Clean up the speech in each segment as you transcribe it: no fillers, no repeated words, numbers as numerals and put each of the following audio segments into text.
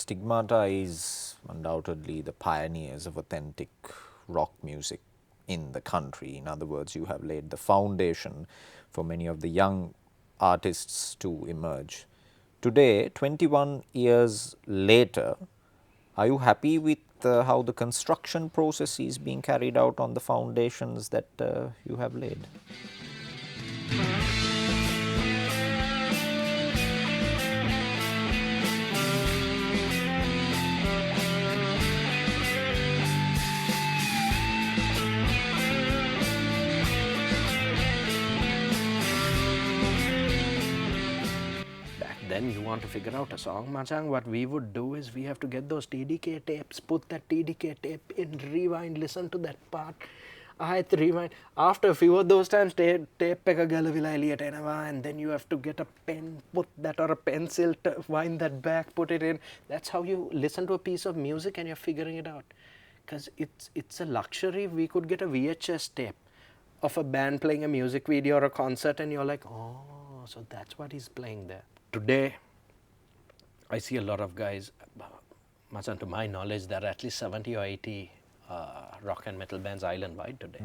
Stigmata is undoubtedly the pioneers of authentic rock music in the country. In other words, you have laid the foundation for many of the young artists to emerge. Today, 21 years later, are you happy with how the construction process is being carried out on the foundations that you have laid? Back then, you want to figure out a song, Machang, what we would do is we have to get those TDK tapes, put that TDK tape in, rewind, listen to that part. I had to rewind. After a few of those times, tape එක ගලවිලා එළියට එනවා, and then you have to get a pen, put that, or a pencil, wind that back, put it in. That's how you listen to a piece of music and you're figuring it out. Because it's a luxury. We could get a VHS tape of a band playing a music video or a concert, and you're like, oh, so that's what he's playing there. Today, I see a lot of guys, much to my knowledge, there are at least 70 or 80 rock and metal bands island-wide today.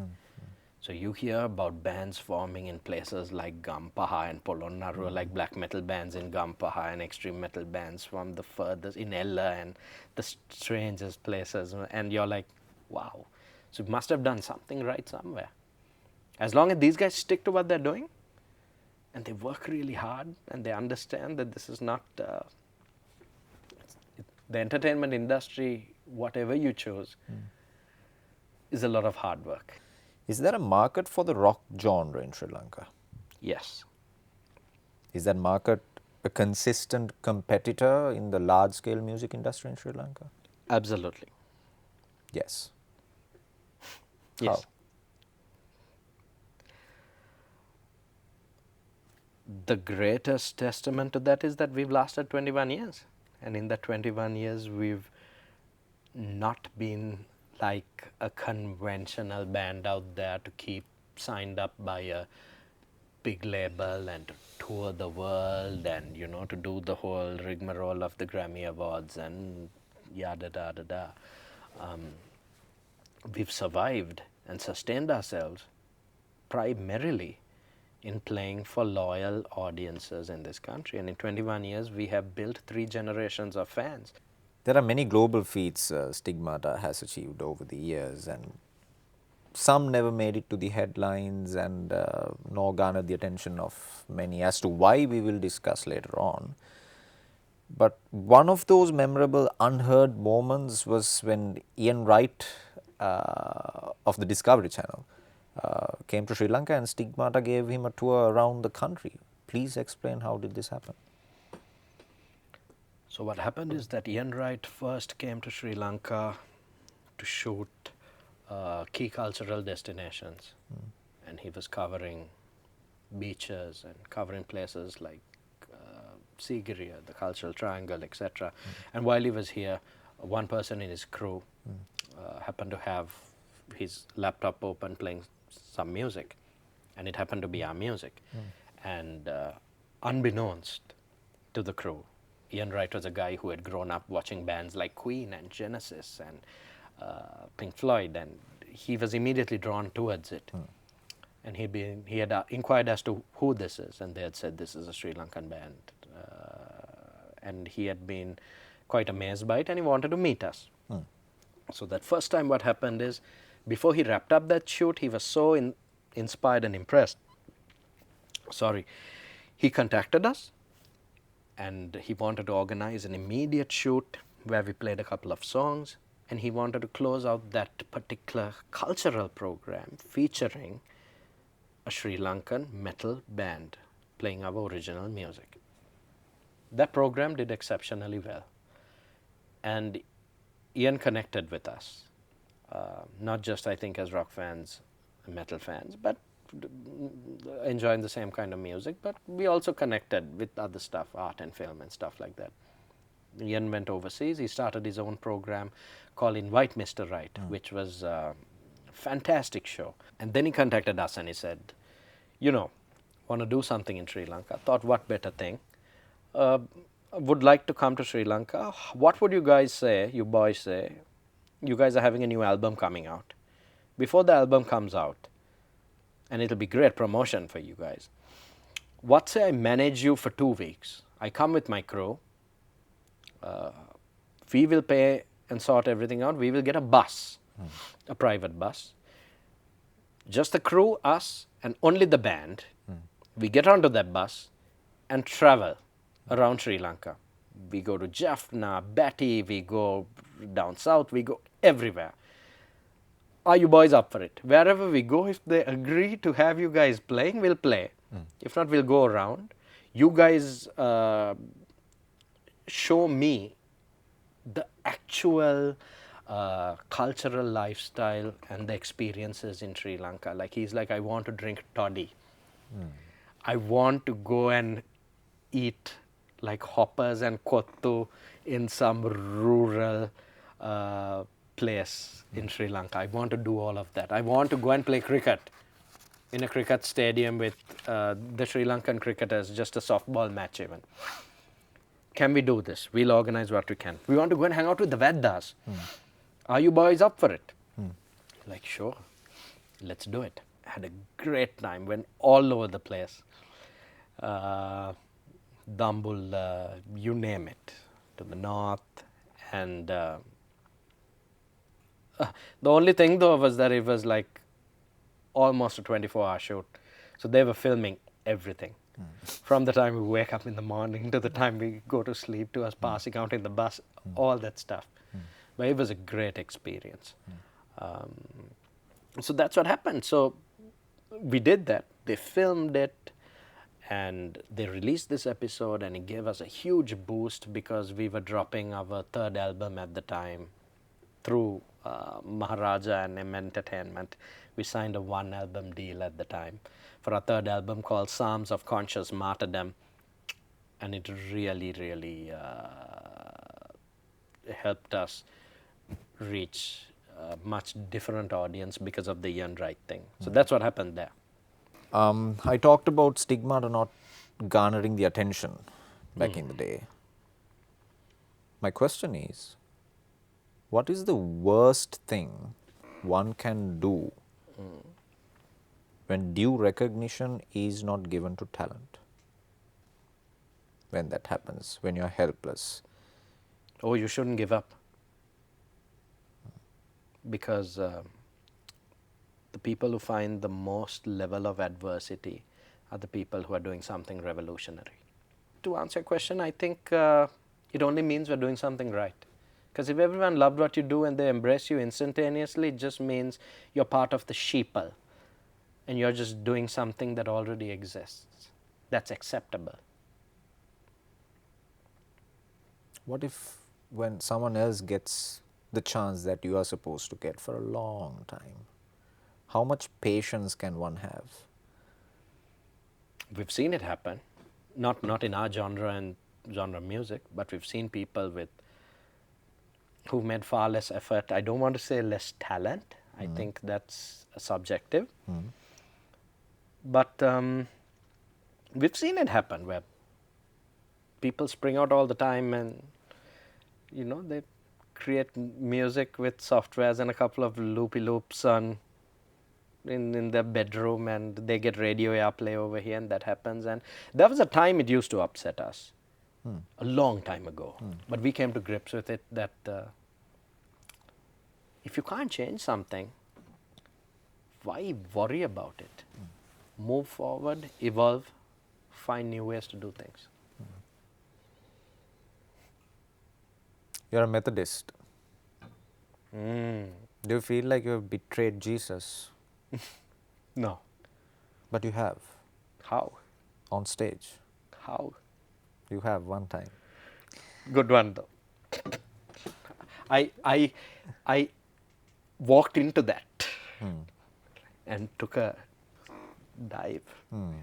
So you hear about bands forming in places like Gampaha and Polonnaruwa, like black metal bands in Gampaha, and extreme metal bands from the furthest in Ella and the strangest places. And you're like, wow. So you must have done something right somewhere. As long as these guys stick to what they're doing, and they work really hard, and they understand that this is not the entertainment industry, whatever you chose, is a lot of hard work. Is there a market for the rock genre in Sri Lanka? Yes. Is that market a consistent competitor in the large-scale music industry in Sri Lanka? Absolutely. Yes. Yes. How? The greatest testament to that is that we've lasted 21 years. And in that 21 years, we've not been like a conventional band out there to keep signed up by a big label and to tour the world and, you know, to do the whole rigmarole of the Grammy Awards and yada da da da. We've survived and sustained ourselves primarily in playing for loyal audiences in this country. And in 21 years, we have built 3 generations of fans. There are many global feats Stigmata has achieved over the years, and some never made it to the headlines and nor garnered the attention of many, as to why we will discuss later on. But one of those memorable unheard moments was when Ian Wright of the Discovery Channel came to Sri Lanka, and Stigmata gave him a tour around the country. Please explain, how did this happen? So what happened is that Ian Wright first came to Sri Lanka to shoot key cultural destinations. And he was covering beaches and covering places like Sigiriya, the Cultural Triangle, etc. And while he was here, one person in his crew happened to have his laptop open playing some music, and it happened to be our music. And unbeknownst to the crew, Ian Wright was a guy who had grown up watching bands like Queen and Genesis and Pink Floyd, and he was immediately drawn towards it. And he had inquired as to who this is, and they had said this is a Sri Lankan band. And he had been quite amazed by it, and he wanted to meet us. So that first time what happened is, before he wrapped up that shoot, he was so inspired and impressed. He contacted us, and he wanted to organize an immediate shoot where we played a couple of songs, and he wanted to close out that particular cultural program featuring a Sri Lankan metal band playing our original music. That program did exceptionally well, and Ian connected with us, not just, I think, as rock fans, metal fans, but enjoying the same kind of music, but we also connected with other stuff, art and film and stuff like that. Ian went overseas. He started his own program called Invite Mr. Right, which was a fantastic show. And then he contacted us and he said, you know, want to do something in Sri Lanka. Thought, what better thing? would like to come to Sri Lanka, what would you guys say, you boys say? You guys are having a new album coming out. Before the album comes out, and it'll be great promotion for you guys. What say I manage you for 2 weeks? I come with my crew. We will pay and sort everything out. We will get a bus, a private bus. Just the crew, us, and only the band. We get onto that bus and travel around Sri Lanka. We go to Jaffna, Batty, we go down south, we go everywhere. Are you boys up for it? Wherever we go, if they agree to have you guys playing, we'll play. If not, we'll go around. You guys show me the actual cultural lifestyle and the experiences in Sri Lanka. Like he's like, I want to drink toddy. I want to go and eat like hoppers and kottu in some rural place in Sri Lanka. I want to do all of that. I want to go and play cricket in a cricket stadium with the Sri Lankan cricketers, just a softball match even. Can we do this? We'll organize what we can. We want to go and hang out with the Vedas. Are you boys up for it? Like, sure, let's do it. Had a great time, went all over the place. Dambul, you name it, to the north. And the only thing though was that it was like almost a 24-hour shoot. So they were filming everything. From the time we wake up in the morning to the time we go to sleep to us passing out in the bus, all that stuff. But it was a great experience. So that's what happened. So we did that. They filmed it and they released this episode, and it gave us a huge boost because we were dropping our third album at the time through Maharaja and M Entertainment. We signed a 1-album deal at the time for our third album called Psalms of Conscious Martyrdom, and it really, really helped us reach a much different audience because of the Ian Wright thing. So that's what happened there. I talked about Stigmata not garnering the attention back in the day. My question is, what is the worst thing one can do when due recognition is not given to talent? When that happens, when you're helpless. Oh, you shouldn't give up. Because the people who find the most level of adversity are the people who are doing something revolutionary. To answer your question, I think it only means we're doing something right. Because if everyone loved what you do and they embrace you instantaneously, it just means you're part of the sheeple and you're just doing something that already exists. That's acceptable. What if when someone else gets the chance that you are supposed to get for a long time? How much patience can one have? We've seen it happen, not in our genre and genre music, but we've seen people who've made far less effort. I don't want to say less talent. I think that's subjective. But we've seen it happen where people spring out all the time and, you know, they create music with softwares and a couple of loopy loops in their bedroom, and they get radio airplay over here, and that happens. And there was a time it used to upset us, a long time ago. But we came to grips with it that if you can't change something, why worry about it? Move forward, evolve, find new ways to do things. You're a Methodist. Do you feel like you have betrayed Jesus? No. But you have. How? On stage. How? You have one time. Good one though. I walked into that and took a dive.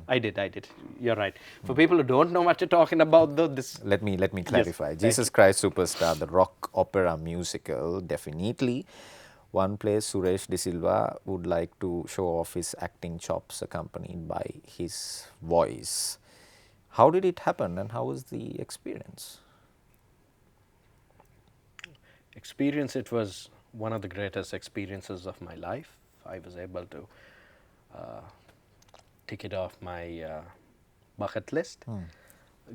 I did. You're right. For people who don't know what you're talking about though, this... Let me clarify. Jesus Christ Superstar, the rock opera musical, definitely one place Suresh De Silva would like to show off his acting chops accompanied by his voice. How did it happen and how was the experience? Experience, it was one of the greatest experiences of my life. I was able to tick it off my bucket list.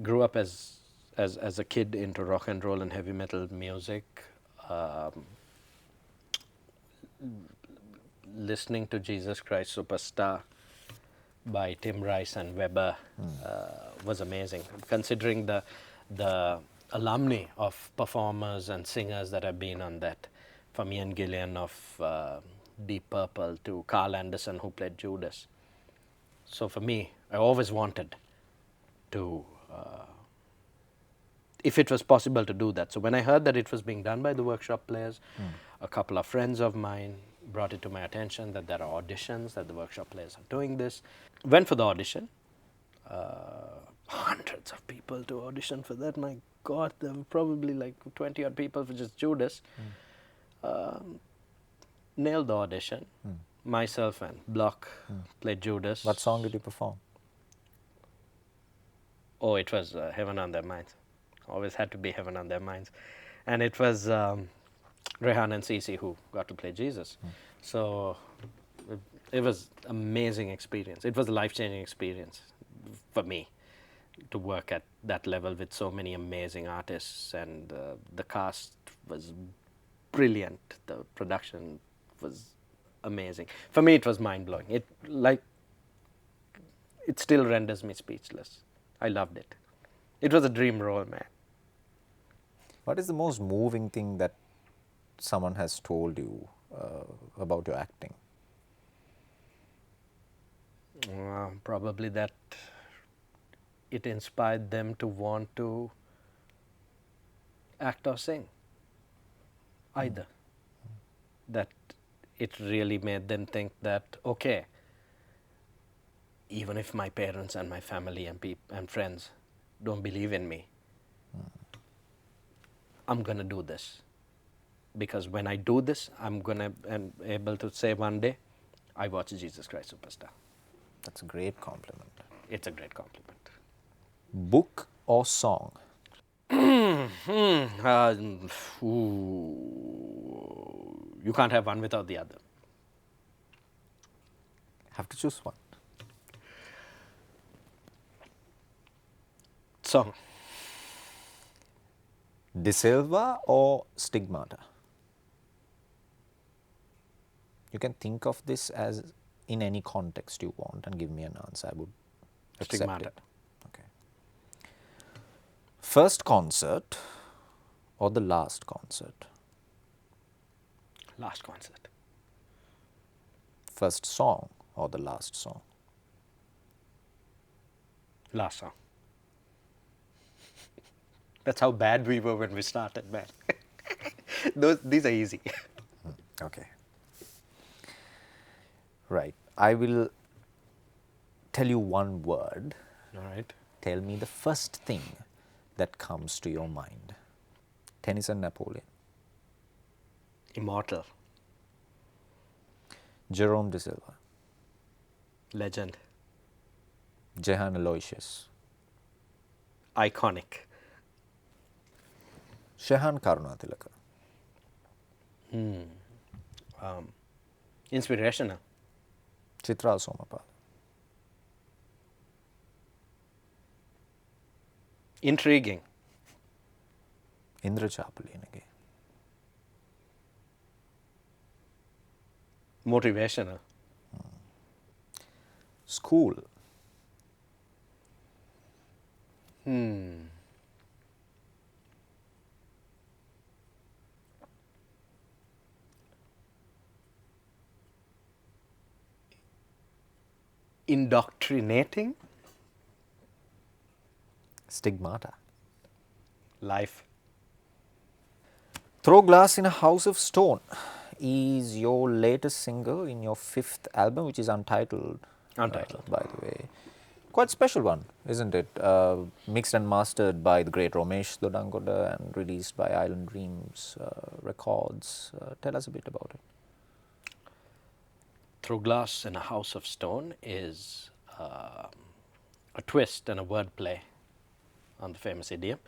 Grew up as a kid into rock and roll and heavy metal music, listening to Jesus Christ Superstar by Tim Rice and Weber was amazing. Considering the alumni of performers and singers that have been on that, from Ian Gillan of Deep Purple to Carl Anderson, who played Judas. So for me, I always wanted to, if it was possible to do that. So when I heard that it was being done by the workshop players, a couple of friends of mine brought it to my attention that there are auditions, that the workshop players are doing this. Went for the audition. Hundreds of people to audition for that. My God, there were probably like 20 odd people for just Judas. Nailed the audition. Myself and Block played Judas. What song did you perform? Oh, it was Heaven on Their Minds. Always had to be Heaven on Their Minds. And it was Rehan and Cece who got to play Jesus. So it was amazing experience. It was a life-changing experience for me to work at that level with so many amazing artists, and the cast was brilliant. The production was amazing. For me, it was mind-blowing. It still renders me speechless. I loved it. It was a dream role, man. What is the most moving thing that someone has told you about your acting? Probably that it inspired them to want to act or sing. Either. That it really made them think that, okay, even if my parents and my family and friends don't believe in me, I'm going to do this. Because when I do this, I'm going to be able to say one day, I watched Jesus Christ Superstar. That's a great compliment. It's a great compliment. Book or song? You can't have one without the other. Have to choose one. Song. De Silva or Stigmata? You can think of this as in any context you want and give me an answer. I would accept Stigmata. it. Okay. First concert or the last concert? Last concert. First song or the last song? Last song. That's how bad we were when we started, man. These are easy. Okay. Right. I will tell you one word. All right. Tell me the first thing that comes to your mind. Tennyson, Napoleon. Immortal. Jerome De Silva. Legend. Jehan Aloysius. Iconic. Shehan Karunatilaka. Inspirational. Chitra Somapal. Intriguing. Indra Chapalinage. Motivational. School. Indoctrinating. Stigmata. Life. Throw Glass in a House of Stone is your latest single in your 5th album, which is Untitled. Untitled. By the way. Quite special one, isn't it? Mixed and mastered by the great Romesh Dodangoda and released by Island Dreams Records. Tell us a bit about it. Through Glass in a House of Stone is a twist and a wordplay on the famous idiom.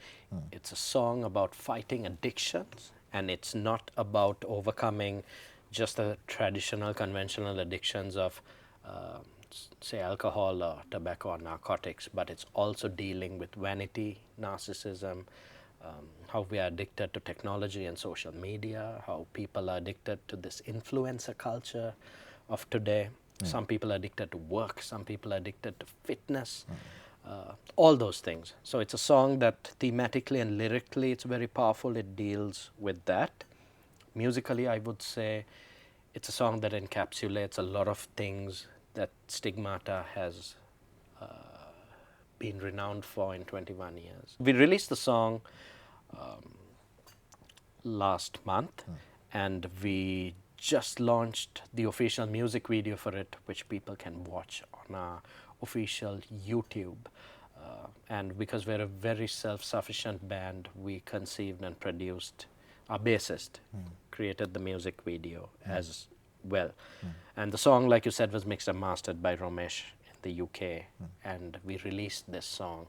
It's a song about fighting addictions And it's not about overcoming just the traditional, conventional addictions of, say, alcohol or tobacco or narcotics, but it's also dealing with vanity, narcissism, how we are addicted to technology and social media, how people are addicted to this influencer culture of today. Some people are addicted to work, some people are addicted to fitness, all those things. So it's a song that thematically and lyrically it's very powerful. It deals with that. Musically, I would say it's a song that encapsulates a lot of things that Stigmata has been renowned for in 21 years. We released the song last month, and we just launched the official music video for it, which people can watch on our official YouTube. And because we're a very self-sufficient band, we conceived and produced. Our bassist created the music video as well. And the song, like you said, was mixed and mastered by Romesh in the UK. And we released this song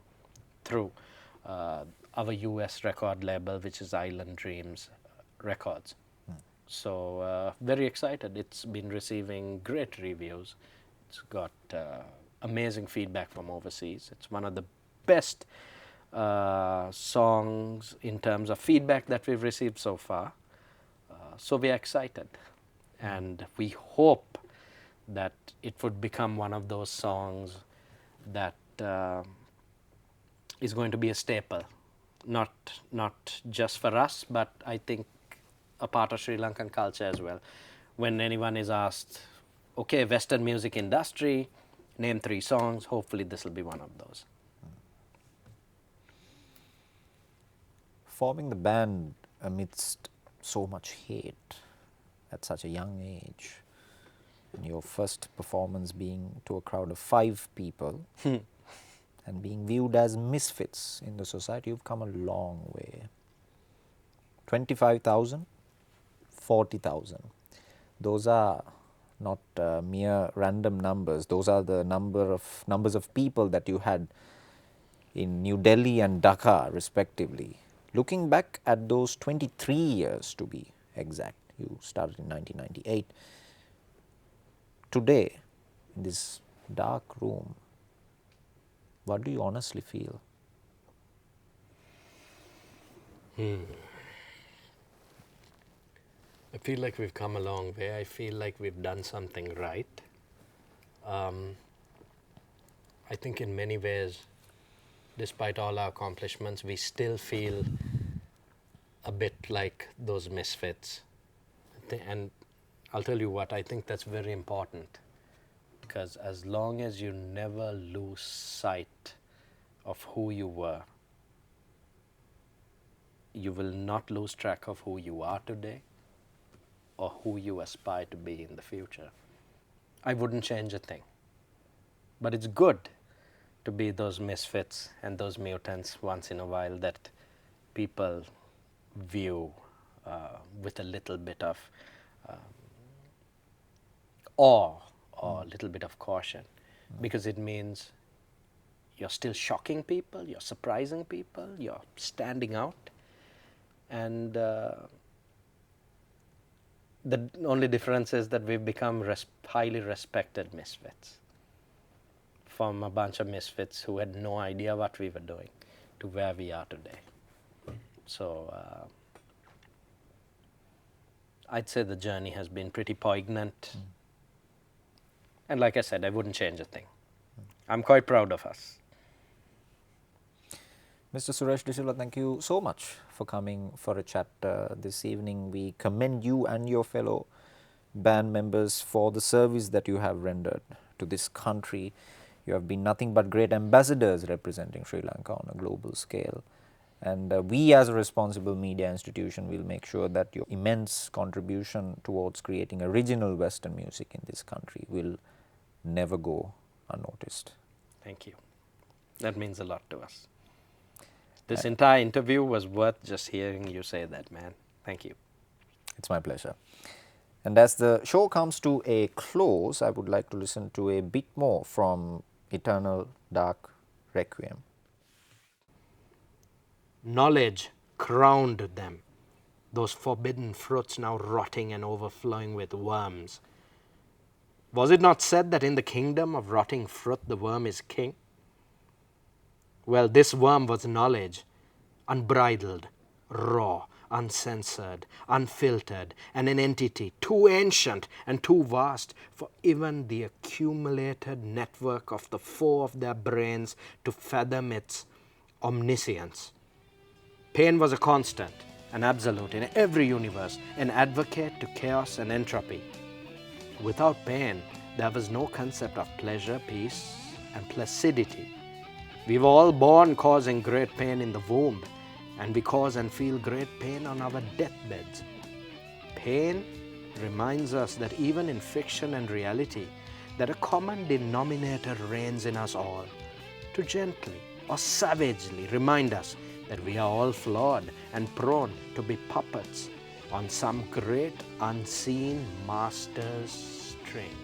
through our US record label, which is Island Dreams Records. So very excited. It's been receiving great reviews. It's got amazing feedback from overseas. It's one of the best songs in terms of feedback that we've received so far. So we're excited, and we hope that it would become one of those songs that is going to be a staple, not just for us, but I think a part of Sri Lankan culture as well. When anyone is asked, okay, Western music industry, name 3 songs, hopefully this will be one of those. Forming the band amidst so much hate at such a young age, and your first performance being to a crowd of 5 people and being viewed as misfits in the society, you've come a long way. 25,000, 40,000. Those are not mere random numbers. Those are the numbers of people that you had in New Delhi and Dhaka respectively. Looking back at those 23 years to be exact, you started in 1998. Today, in this dark room, what do you honestly feel? I feel like we've come a long way. I feel like we've done something right. I think in many ways, despite all our accomplishments, we still feel a bit like those misfits. And I'll tell you what, I think that's very important, because as long as you never lose sight of who you were, you will not lose track of who you are today or who you aspire to be in the future. I wouldn't change a thing. But it's good to be those misfits and those mutants once in a while that people view with a little bit of awe or a little bit of caution, because it means you're still shocking people, you're surprising people, you're standing out, and the only difference is that we've become highly respected misfits, from a bunch of misfits who had no idea what we were doing to where we are today. So I'd say the journey has been pretty poignant. And like I said, I wouldn't change a thing. I'm quite proud of us. Mr. Suresh De Silva, thank you so much for coming for a chat this evening. We commend you and your fellow band members for the service that you have rendered to this country. You have been nothing but great ambassadors representing Sri Lanka on a global scale. And we as a responsible media institution will make sure that your immense contribution towards creating original Western music in this country will never go unnoticed. Thank you. That means a lot to us. This entire interview was worth just hearing you say that, man. Thank you. It's my pleasure. And as the show comes to a close, I would like to listen to a bit more from Eternal Dark Requiem. Knowledge crowned them. those forbidden fruits now rotting and overflowing with worms. Was it not said that in the kingdom of rotting fruit the worm is king? Well, this worm was knowledge, unbridled, raw, uncensored, unfiltered, and an entity too ancient and too vast for even the accumulated network of the four of their brains to fathom its omniscience. Pain was a constant, an absolute in every universe, an advocate to chaos and entropy. Without pain, there was no concept of pleasure, peace, and placidity. We were all born causing great pain in the womb, and we cause and feel great pain on our deathbeds. Pain reminds us that even in fiction and reality, that a common denominator reigns in us all, to gently or savagely remind us that we are all flawed and prone to be puppets on some great unseen master's string.